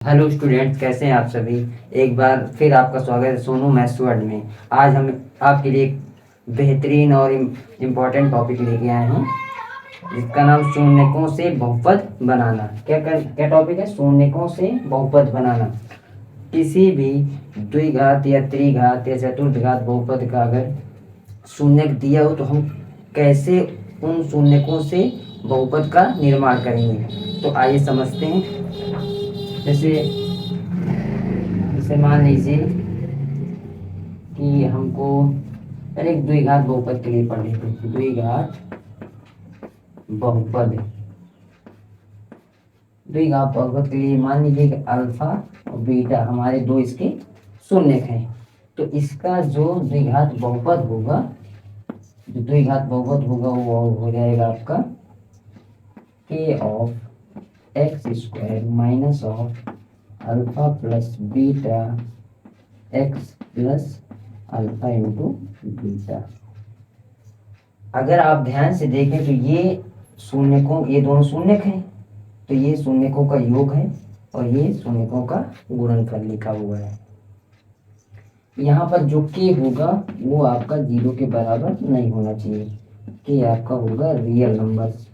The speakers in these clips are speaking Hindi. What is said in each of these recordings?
हेलो स्टूडेंट्स, कैसे हैं आप सभी। एक बार फिर आपका स्वागत है सोनू मैथ्स वर्ल्ड में। आज हम आपके लिए एक बेहतरीन और इम्पोर्टेंट टॉपिक लेके आए हैं जिसका नाम शून्यकों से बहुपद बनाना। क्या टॉपिक है? शून्यकों से बहुपद बनाना। किसी भी द्विघात या त्रिघात या चतुर्थघात बहुपद का अगर शून्यक दिया हो तो हम कैसे उन शून्यकों से बहुपद का निर्माण करेंगे। तो आइए समझते हैं। जैसे जैसे मान लीजिए कि हमको पहले एक द्विघात बहुपद के लिए पढ़ लेते हैं। द्विघात बहुपद के लिए मान लीजिए कि अल्फा और बीटा हमारे दो इसके शून्यक हैं। तो इसका जो द्विघात बहुपद होगा वो हो जाएगा आपका k of x square minus of alpha plus beta x plus alpha into beta. अगर आप ध्यान से देखें तो ये दोनों शून्यक हैं, तो ये शून्यकों का योग है और ये शून्यकों का गुणनफल लिखा हुआ है। यहाँ पर जो k होगा वो आपका 0 के बराबर नहीं होना चाहिए। k आपका होगा रियल नंबर्स।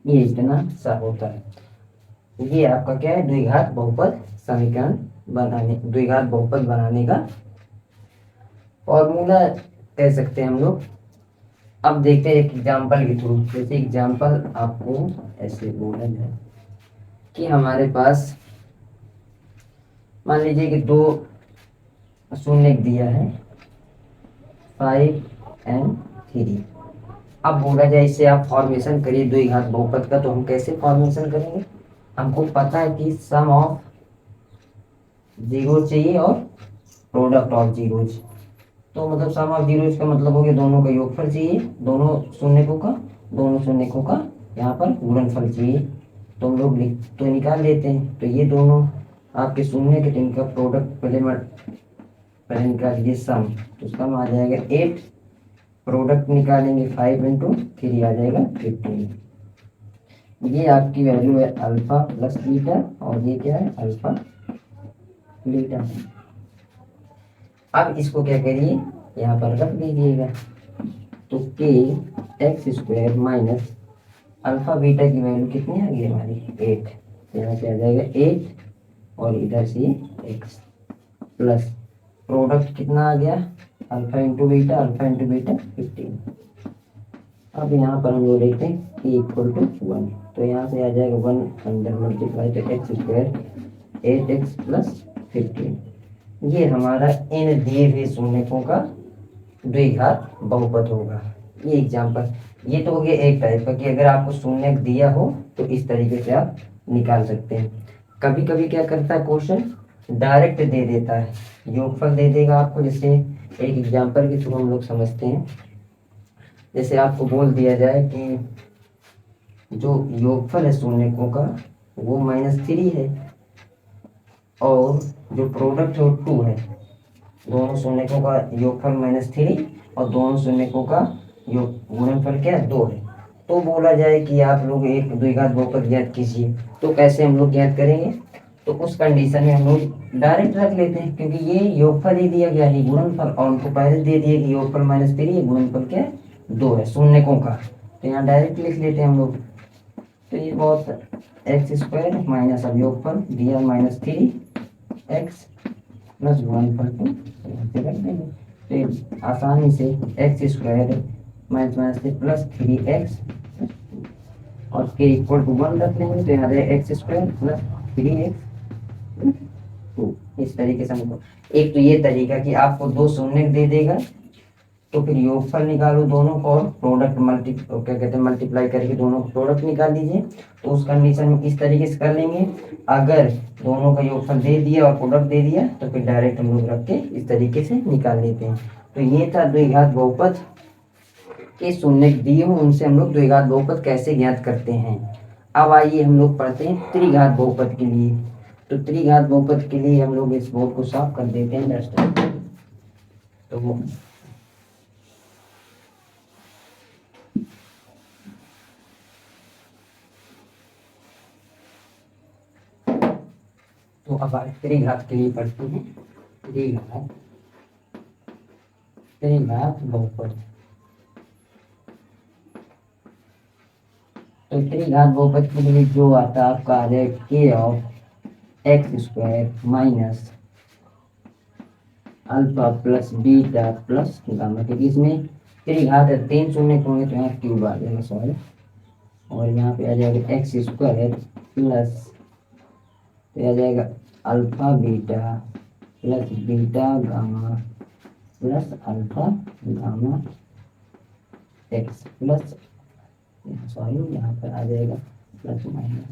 ये इतना सा होता है। ये आपका क्या है? द्विघात बहुपद बनाने का फॉर्मूला कह सकते हैं हम लोग। अब देखते हैं एक एग्जांपल के थ्रू। जैसे एग्जांपल आपको ऐसे बोला जाए कि हमारे पास मान लीजिए कि दो शून्यक दिया है 5 and 3। अब बोला जाए इससे आप फॉर्मेशन करिए द्विघात बहुपद का। तो हम कैसे फॉर्मेशन करेंगे? हमको पता है कि सम ऑफ जीरो चाहिए और प्रोडक्ट ऑफ जीरोज। तो मतलब सम ऑफ जीरोज का मतलब हो गया दोनों का योगफल चाहिए, दोनों शून्यकों का यहाँ पर गुणनफल चाहिए। तो हम लोग तो निकाल लेते हैं। तो ये दोनों आपके शून्य के, इनका प्रोडक्ट पहले निकाल लीजिए सम। तो सम आ जाएगा 8, प्रोडक्ट निकालेंगे 5 इंटू 3 आ जाएगा 15। ये आपकी वैल्यू है अल्फा प्लस बीटा और ये क्या है? Alpha beta. अब इसको क्या करिए, यहाँ पर रख दीजिएगा। तो k x square minus alpha beta की वैल्यू कितनी आ गई हमारी? 8। यहाँ पे आ जाएगा 8 और इधर से x प्लस प्रोडक्ट कितना आ गया? Alpha into beta 15। अब यहाँ पर हम लोग देखते हैं k इक्वल टू 1। तो यहाँ से आ जाएगा 1 अंदर मल्टीप्लाई तो एक्स स्क्वायर 8x प्लस 15। ये हमारा इन दिए हुए शून्यकों का द्विघात बहुपद होगा। ये एग्जांपल, ये तो हो गया एक टाइप का कि अगर आपको शून्यक दिया हो तो इस तरीके से आप निकाल सकते हैं। कभी कभी क्या करता है क्वेश्चन, डायरेक्ट दे देता है, योगफल दे देगा आपको। जैसे एक एग्जांपल के थ्रू हम लोग समझते हैं। जैसे आपको बोल दिया जाए कि जो योगफल है शून्यकों का वो -3 है और जो प्रोडक्ट है वो 2 है। दोनों शून्यकों का योगफल -3 और दोनों शून्यकों का योग गुणनफल क्या है? 2 है। तो बोला जाए कि आप लोग एक द्विघात बहुपद ज्ञात कीजिए। तो कैसे हम लोग ज्ञात करेंगे? तो उस कंडीशन में हम लोग डायरेक्ट रख लेते हैं, क्योंकि ये योगफल ही दिया गया है गुणनफल, और उनको पहले दे दिया कि योगफल -3 गुणनफल क्या है? 2 है शून्यकों का। तो यहाँ डायरेक्ट लिख लेते हैं हम लोग। तो ये बहुत एक्स स्क्वायर माइनस अब योगफल दिया -3 एक्स प्लस गुणनफल को रख देंगे। तो आसानी से एक्स स्क्वायर माइनस से प्लस 3x और के इक्वल टू 1 रख लेंगे। तो यहाँ एक्स स्क्वायर प्लस 3x 2। इस तरीके से हमको एक तो ये तरीका कि आपको दो शून्य दे देगा तो फिर योगफल निकालो दोनों को और प्रोडक्ट मल्टीप्लाई करके दोनों को प्रोडक्ट निकाल लीजिए। तो उस कंडीशन में इस तरीके से कर लेंगे। अगर दोनों का योगफल दे दिया और प्रोडक्ट दे दिया तो फिर डायरेक्ट हम लोग रख के इस तरीके से निकाल लेते हैं। तो ये था द्विघात बहुपद के शून्य दिए हो, उनसे हम लोग द्विघात बहुपद कैसे ज्ञात करते हैं। अब आइए हम लोग पढ़ते हैं त्रिघात बहुपद के लिए। तो त्रिघात बहुपद के लिए हम लोग इस बोर्ड को साफ कर देते हैं डस्टर। तो तो अब त्रिघात के लिए पढ़ते हैं। त्रिघात त्रिघात बहुपद। तो त्रिघात बहुपद के लिए जो आता है आपका आ जाएगा के of x square minus alpha plus beta plus gamma, क्योंकि इसमें त्रिघात है, 3 शून्य होंगे तो यहाँ क्यूब आ जाएगा सॉरी, और यहाँ पे आ जाएगा एक्स स्क्वायर प्लस तो आ जाएगा alpha beta plus beta gamma plus alpha gamma x plus sorry यहाँ पर आ जाएगा प्लस माइनस,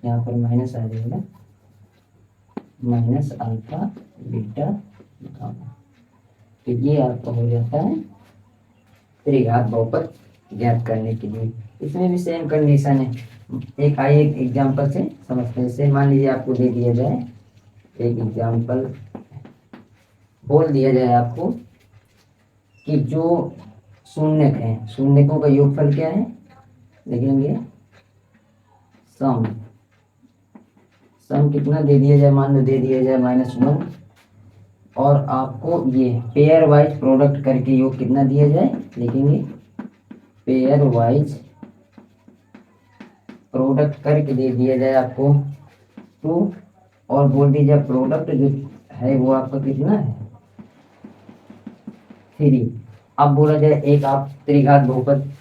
यहाँ पर माइनस आ जाएगा माइनस अल्फा बीटा गामा। तो ये आपका हो जाता है त्रिघात बहुपद ज्ञात करने के लिए। इसमें भी सेम कंडीशन है। एक आइए एक एग्जांपल से समझते हैं। जैसे मान लीजिए आपको दे दिया जाए एक एग्जांपल, बोल दिया जाए आपको कि जो शून्यक है, शून्यकों का योगफल क्या है, लिखेंगे सम। सम कितना दे दिया जाए, मान लो दे दिया जाए -1, और आपको ये पेयर वाइज प्रोडक्ट करके योग कितना दिया जाए, लिखेंगे पेयर वाइज प्रोडक्ट करके दे दिया जाए आपको 2, और बोल दीजिए प्रोडक्ट जो है वो आपका कितना है 3। अब बोला जाए एक आप त्रिघात बहुपद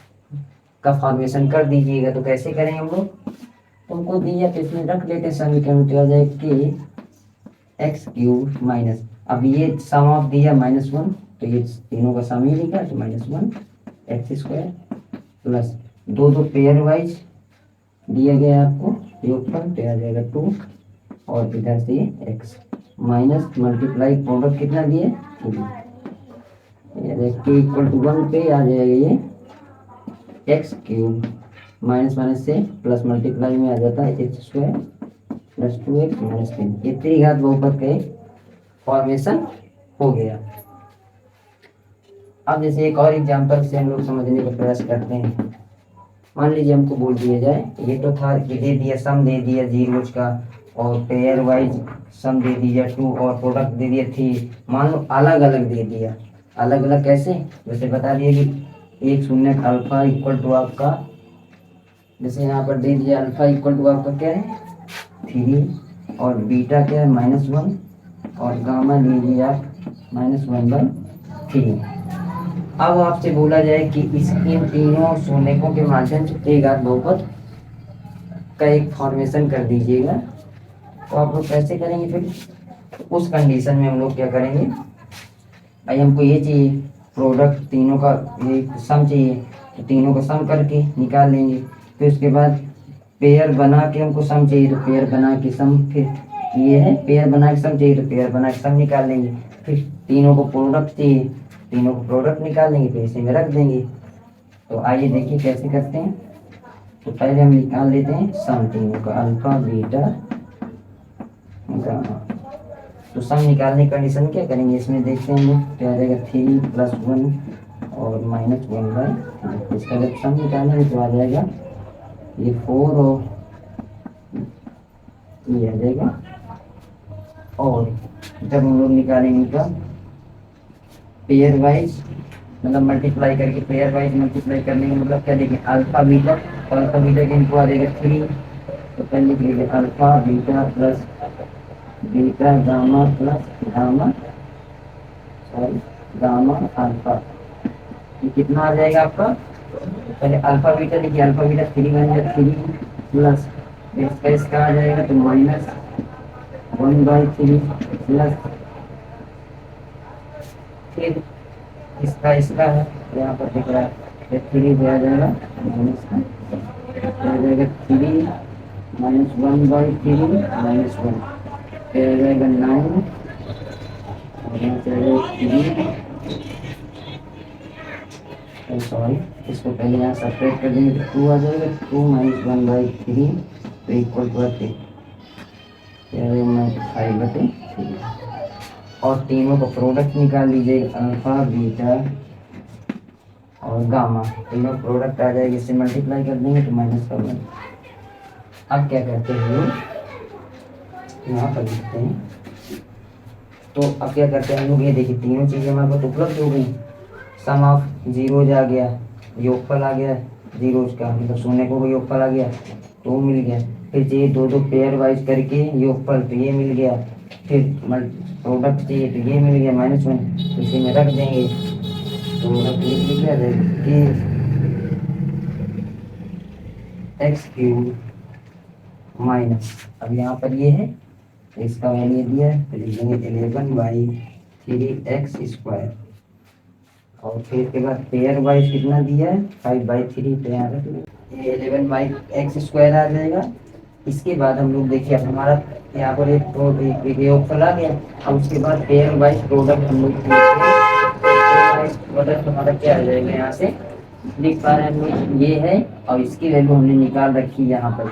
का फॉर्मेशन कर दीजिएगा, तो कैसे करेंगे हम लोग, तुमको दिया तो इसमें रख लेते हैं समीकरण, तो आ जाए के एक्स क्यूब माइनस, अब ये सम ऑफ दिया -1 तो ये तीनों का सम ही लिखा तो -1 एक्स स्क्वायर प्लस दो पेयर वाइज दिया गया आपको योगफल तो आ जाएगा 2, और इधर से एक्स माइनस मल्टीप्लाई प्रोडक्ट कितना दिए 3, के इक्वल टू 1 पे आ जाएगा ये एक्स क्यूब माइनस माइनस से प्लस मल्टीप्लाई में आ जाता है x square plus 2x minus 3। ये त्रिघात बहुपद का एक फॉर्मेशन हो गया। अब जैसे एक और एग्जांपल से हम लोग समझने का प्रयास करते हैं। मान लीजिए हमको बोल दिया जाए, ये तो था कि दे दिया सम दे दिया जीरोज का, और पेयर वाइज सम दे दिया 2 और प्रोडक्ट दे दिया 3। मान लो अलग अलग दे दिया, अलग अलग कैसे, जैसे बता दिया कि एक शून्य अल्फा इक्वल टू आपका, जैसे यहाँ पर दे दिया अल्फा इक्वल टू आपका क्या है 3, और बीटा क्या है -1, और गामा लीजिए आप -1/3। अब आपसे बोला जाए कि इसके तीनों शून्यकों के माध्यम से त्रिघात बहुपद का एक फॉर्मेशन कर दीजिएगा। तो आप लोग कैसे करेंगे फिर, उस कंडीशन में हम लोग क्या करेंगे, भाई हमको ये चाहिए प्रोडक्ट तीनों का, ये सम चाहिए, तो तीनों का सम करके निकाल लेंगे। फिर उसके बाद पेयर बना के हमको सम चाहिए, तो पेयर बना के सम, फिर ये है पेयर बना के सम चाहिए तो पेयर बना के सम निकाल लेंगे। फिर तीनों को प्रोडक्ट चाहिए, तीनों को प्रोडक्ट निकाल लेंगे, तो इसी में रख देंगे। तो आइए देखिए कैसे करते हैं। तो पहले हम निकाल लेते हैं सम तीनों का, अल्फा बीटा गामा। तो सम निकालने का कंडीशन क्या करेंगे, इसमें देखते हैं हम क्या आ जाएगा 3 + 1 और -1/3। इसका जब सम निकालेंगे तो आ जाएगा ये 4 और ये आ जाएगा, और जब हम लोग निकालेंगे इनका पेयर वाइज, मतलब मल्टीप्लाई करके पेयर वाइज मल्टीप्लाई करने का मतलब क्या देखें अल्फा बीटा, और अल्फा बीटा के इनको आ जाएगा 3, तो पहले लिख लीजिए alpha beta plus beta gamma plus gamma sorry gamma alpha. ये कितना आ जाएगा आपका, पहले अल्फा बीटा लिखिए, अल्फा बीटा 3 बन जाएगा 3 प्लस इसका आ जाएगा तो -1/3 प्लस फिर इसका है तो यहाँ पर दिख रहा है 3 दिया जाएगा माइनस का, आ जाएगा 3 - 1/3 -1 फिर आ जाएगा 9, और यहाँ से आ जाएगा 3 सॉरी इसको पहले यहाँ सेपरेट कर देंगे तो 2 आ जाएगा, 2 - 1/3 तो इक्वल टू 5/3। और तीनों को प्रोडक्ट निकाल लीजिएगा अल्फा बीटा और गामा, तीनों प्रोडक्ट आ जाएगी, इससे मल्टीप्लाई कर देंगे तो -1। अब क्या करते हैं यहाँ पर लिखते हैं। तो अब क्या करते हैं हम लोग, ये देखिए तीनों चीज़ें हमारे पास उपलब्ध हो गई। सम ऑफ जीरोज आ गया, योगफल आ गया जीरोज का, मतलब शून्य को योगफल आ गया तो मिल गया। फिर चाहिए दो दो पेयर वाइज करके योगफल, तो ये मिल गया। फिर प्रोडक्ट चाहिए तो ये मिल गया -1, इसी में रख देंगे तो लिख लिया जाएगा कि x³ माइनस, अब यहाँ पर ये है तो इसका वैल्यू दिया है तो लिखेंगे 11/3x²। और फिर इसके बाद पेयर वाइज कितना दिया है 5/3, तो यहाँ रख लेंगे ये 11/x² आ जाएगा। इसके बाद हम लोग देखिए हमारा यहाँ पर एक योगफल आ गया। अब उसके बाद पेयर वाइज प्रोडक्ट हम लोग प्रोडक्ट हमारा क्या आ जाएगा, यहाँ से लिख पा रहे हैं हम लोग ये है और इसकी वैल्यू हमने निकाल रखी है यहाँ पर,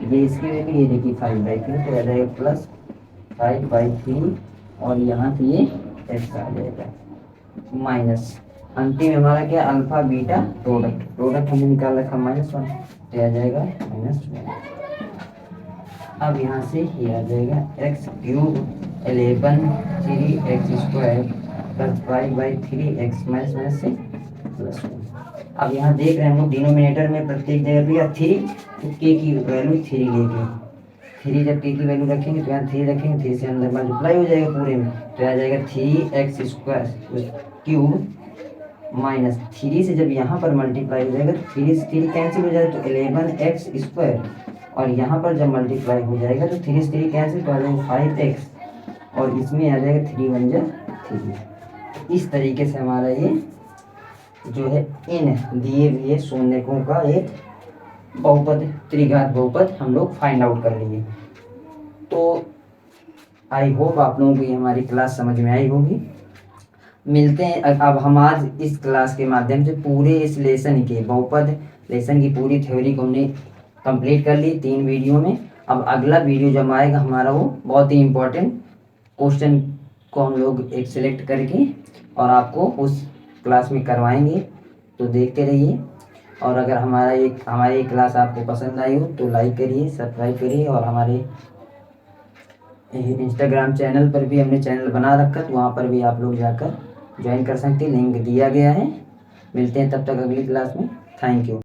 ये इसकी वैल्यू ये देखिए 5/3 तो आ जाएगा प्लस 5/3 और यहाँ से ये x आ जाएगा माइनस अंतिम हमारा क्या अल्फा बीटा प्रोडक्ट हमने निकाल रखा -1 तो आ जाएगा -1। अब यहाँ से ये आ जाएगा x³ 11/3x² plus 5/3x minus से +1। अब यहाँ देख रहे हैं हम लोग डिनोमिनेटर में प्रत्येक जगह पे 3 तो k की वैल्यू 3 लेंगे। 3 जब k की वैल्यू रखेंगे तो यहाँ 3 रखेंगे, 3 से अंदर मल्टीप्लाई हो जाएगा पूरे में तो आ जाएगा 3x² माइनस 3 से जब यहाँ पर मल्टीप्लाई हो जाएगा तो 3 से 3 कैंसिल हो जाएगा तो 11x² और यहाँ पर जब मल्टीप्लाई हो जाएगा तो 3 से 3 कैंसिल तो आ जाएगा 5x और इसमें आ जाएगा 3 × 3। इस तरीके से हमारा ये जो है इन दिए हुए शून्यकों का एक बहुपद त्रिघात बहुपद हम लोग फाइंड आउट कर लिए। तो आई होप आप लोगों को ये हमारी क्लास समझ में आई होगी। मिलते हैं अब हम आज इस क्लास के माध्यम से पूरे इस लेसन के बहुपद लेसन की पूरी थ्योरी को हमने कंप्लीट कर ली 3 वीडियो में। अब अगला वीडियो जब आएगा हमारा वो बहुत ही इम्पोर्टेंट क्वेश्चन को हम लोग एक सिलेक्ट करके और आपको उस क्लास में करवाएंगे, तो देखते रहिए। और अगर हमारी क्लास आपको पसंद आई हो तो लाइक करिए, सब्सक्राइब करिए और हमारे इंस्टाग्राम चैनल पर भी हमने चैनल बना रखा तो वहाँ पर भी आप लोग जाकर ज्वाइन कर सकते हैं, लिंक दिया गया है। मिलते हैं तब तक अगली क्लास में। Thank you.